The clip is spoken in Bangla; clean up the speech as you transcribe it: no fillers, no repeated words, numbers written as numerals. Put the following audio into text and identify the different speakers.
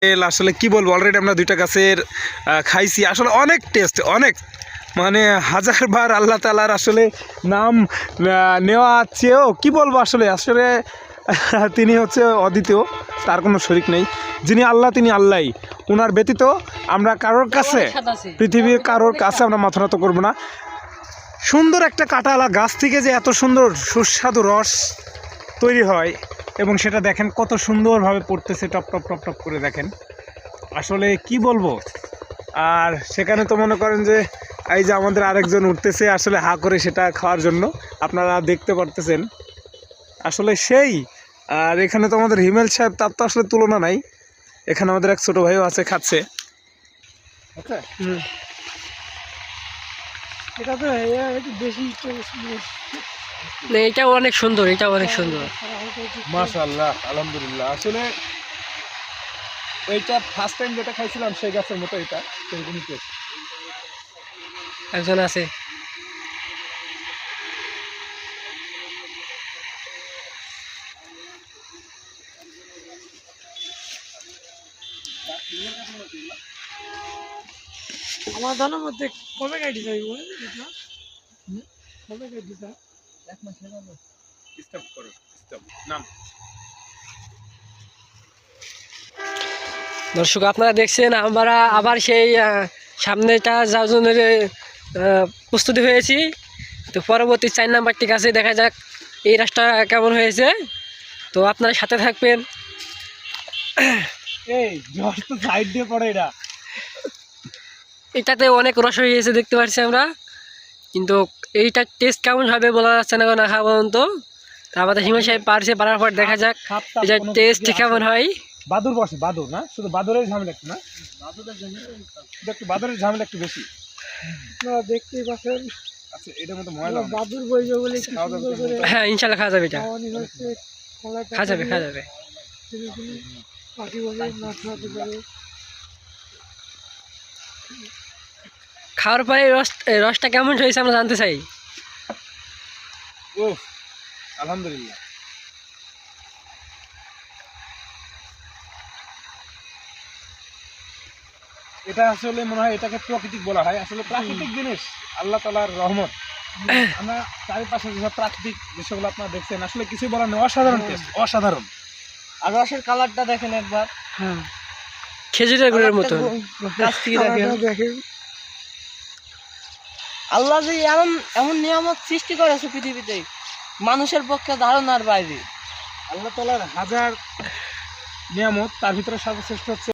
Speaker 1: আসলে কি বলবো, অলরেডি আমরা দুইটা গাছের খাইছি। আসলে অনেক টেস্ট, অনেক মানে হাজারবার আল্লাহ তাআলার আসলে নাম নেওয়া চেয়েও কি বলবো, আসলে আসলে তিনি হচ্ছে অদ্বিতীয়, তার কোনো শরিক নেই। যিনি আল্লাহ তিনি আল্লাহই, ওনার ব্যতীত আমরা কারোর কাছে, পৃথিবীর কারোর কাছে আমরা মাথা নত করবো না। সুন্দর একটা কাঁটাওয়ালা গাছ থেকে যে এত সুন্দর সুস্বাদু রস তৈরি হয়, এবং সেটা দেখেন কত সুন্দরভাবে পড়তেছে, টপ টপ টপ টপ করে দেখেন। আসলে কি বলবো। আর সেখানে তো মনে করেন যে এই যে আমাদের আরেকজন উঠতেছে আসলে হা করে সেটা খাওয়ার জন্য, আপনারা দেখতে পারতেছেন আসলে সেই। আর এখানে তো আমাদের হিমেল সাহেব, তার তো আসলে তুলনা নাই। এখানে আমাদের এক ছোট ভাইও আছে, খাচ্ছে। আচ্ছা,
Speaker 2: এটা তো একটু বেশি
Speaker 3: না, এটাও অনেক সুন্দর, এটাও অনেক সুন্দর।
Speaker 1: মাশাআল্লাহ, আলহামদুলিল্লাহ। আসলে এইটা ফার্স্ট টাইম যেটা খাইছিলাম সেই গাছের মতো, এটা সেরকমই টেস্ট।
Speaker 3: একজন আছে।
Speaker 2: আমার জানার মধ্যে কবে গাড়ি যাইব এটা? কবে গাড়ি যা? এক মাস হলো।
Speaker 1: স্টপ করো, স্টপ নাম।
Speaker 3: দর্শক আপনারা দেখছেন, আমরা আবার সেই সামনেটা যাওয়ার জন্য প্রস্তুতি হয়েছি। তো পরবর্তী 4 নাম্বারটি কাছে দেখা যাক এই রাস্তা কেমন হয়েছে। তো আপনারা সাথে থাকবেন।
Speaker 1: এই জল তো সাইড দিয়ে পড়ে এটা।
Speaker 3: এটাতে অনেক রস হয়ে গেছে দেখতে পাচ্ছি আমরা, কিন্তু এইটার টেস্ট কেমন হবে বলা যাচ্ছে না, না খাওয়া পর্যন্ত। তা আমাদের হিমেল সাহেব পারছে, পারার পর দেখা যাক এটার টেস্ট কেমন হয়।
Speaker 1: বাদুর বসে, বাদুর না শুধু বাদুরের ঝামেলা একটু, না একটু বাদুরের ঝামেলা একটু বেশি।
Speaker 2: আপনারা দেখতেই পাচ্ছেন।
Speaker 1: আচ্ছা, এটার মতো ময়লা
Speaker 2: বাদুর বইবে বলে কি সুন্দর করে
Speaker 3: হ্যাঁ, ইনশাল্লাহ খাওয়া যাবে, এটা
Speaker 2: খাওয়ানি হচ্ছে।
Speaker 3: খাওয়া যাবে, খাওয়া যাবে।
Speaker 2: পাখি বলে না খাওয়াতে পারে।
Speaker 3: খাওয়ার পরে রসটা কেমন হয়েছে আমরা জানতে চাই।
Speaker 1: ও আলহামদুলিল্লাহ। এটা আসলে মনে হয় এটাকে প্রাকৃতিক বলা হয়। আসলে প্রাকৃতিক জিনিস, আল্লাহ তাআলার রহমত। আমরা চারিপাশে যেসব প্রাকৃতিক দৃশ্যগুলো আপনারা দেখছেন, আসলে কিছুই বলার নেই, অসাধারণ টেস্ট, অসাধারণ।
Speaker 2: আর রসের কালারটা দেখেন একবার।
Speaker 3: হ্যাঁ, খেজুরের গুড়ের মতন।
Speaker 2: কাছ থেকে দেখেন। আল্লাহ যে এমন এমন নিয়ামত সৃষ্টি করেছে পৃথিবীতে, মানুষের পক্ষে ধারণার বাইরে।
Speaker 1: আল্লাহ তাআলার হাজার নিয়ামত, তার ভিতরে সর্বশ্রেষ্ঠ হচ্ছে